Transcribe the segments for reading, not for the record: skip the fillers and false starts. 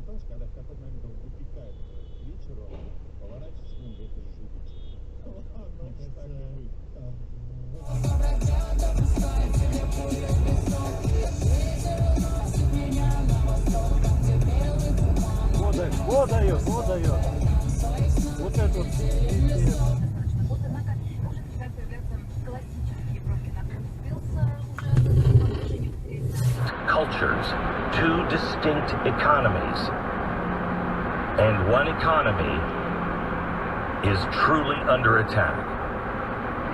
монтаж, когда в какой-то момент он выпекает к вечеру, поворачивается, ну, это же живите. Ладно, уж так и быть. Вот дает, вот дает. Вот это вот пиздец. Cultures, two distinct economies, and one economy is truly under attack.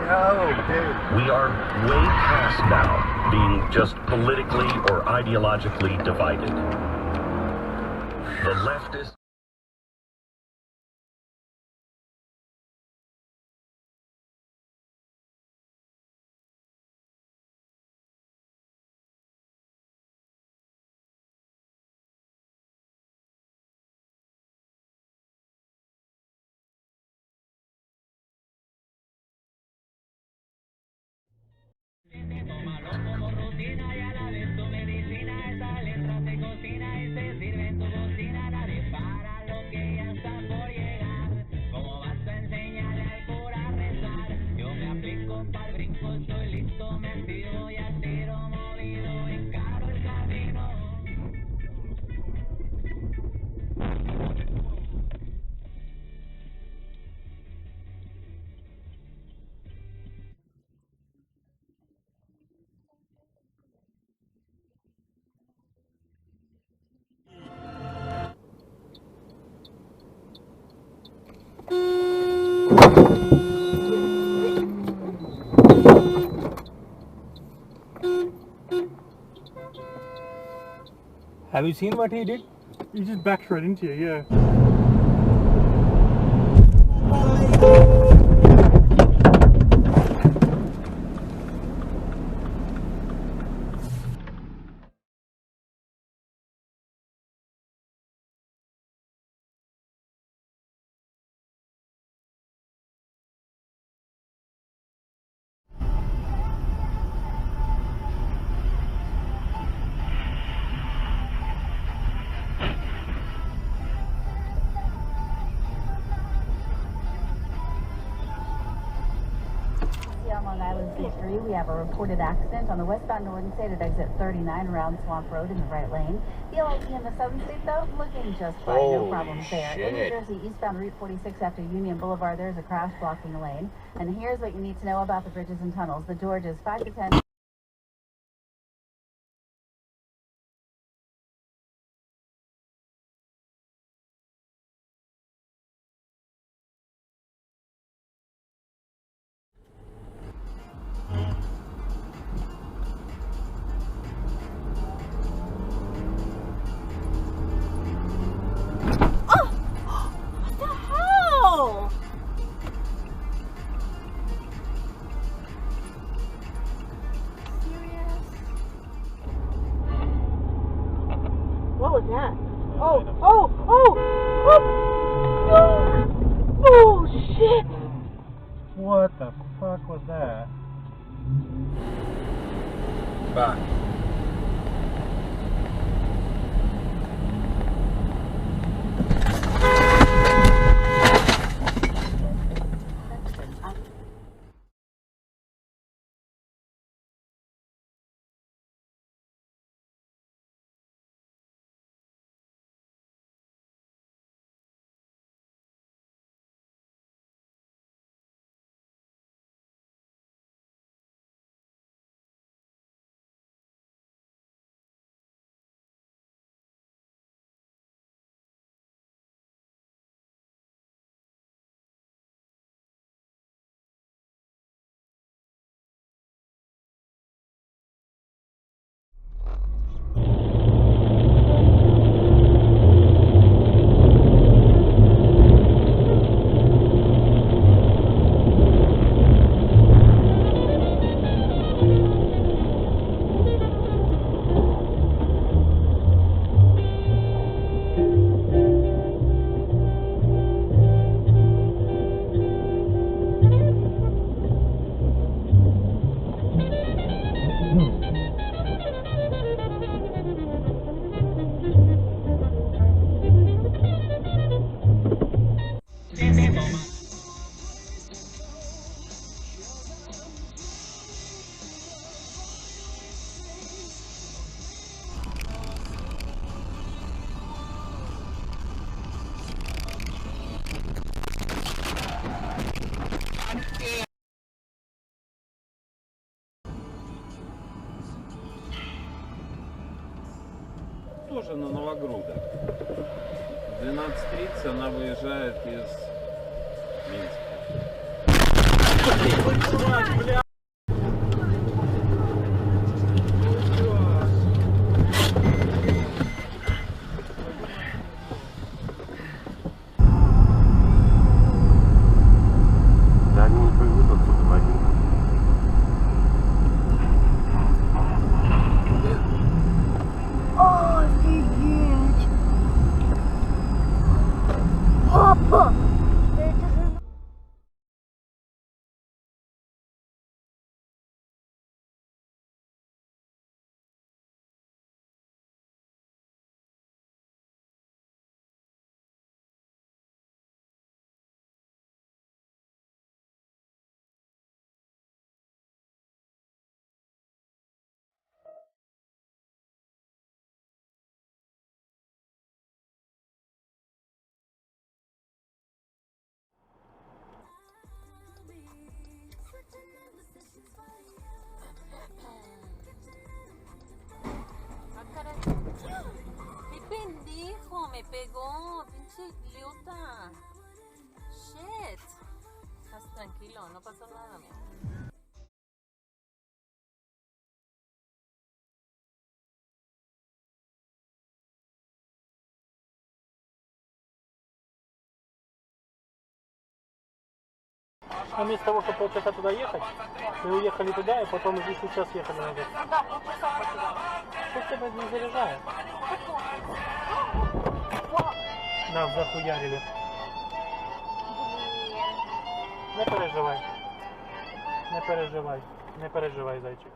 Yo, dude. We are way past now being just politically or ideologically divided. The leftist Tómalo como rutina y a la vez tu medicina. Esta letra se cocina y se sirve en tu cocina. Nadie para lo que ya está por llegar. ¿Cómo vas a enseñarle al cura a rezar? Yo me aplico pa'l brinco, estoy listo, me activo y al tiro movido. Encaro el camino. Have you seen what he did? He just backed right into you, yeah. On Long Island C3, we have a reported accident on the westbound Northern State at exit 39 around Swamp Road in the right lane. The LIT in the Southern State, though, looking just fine. No problems there. In New Jersey, eastbound Route 46 after Union Boulevard, there's a crash blocking a lane. And here's what you need to know about the bridges and tunnels. The Georges 5 to 10. What was that? Oh, oh, oh, oh, no! Oh, shit! What the fuck was that? Bye. похожа на Новогруда. В 12:30 она выезжает из Минска. Да они не пойдут отсюда в один. Офигеть! Папа! Это же... ¡Qué pendejo! Me pegó, pinche idiota. Shit. Estás tranquilo, no pasó nada, mi amor. А вместо того, чтобы полчаса туда ехать, мы уехали туда, и потом здесь сейчас ехали назад. Да, полчаса потерял. Что тебя не заряжает? Нас захуярили. Не переживай. Не переживай. Не переживай, зайчик.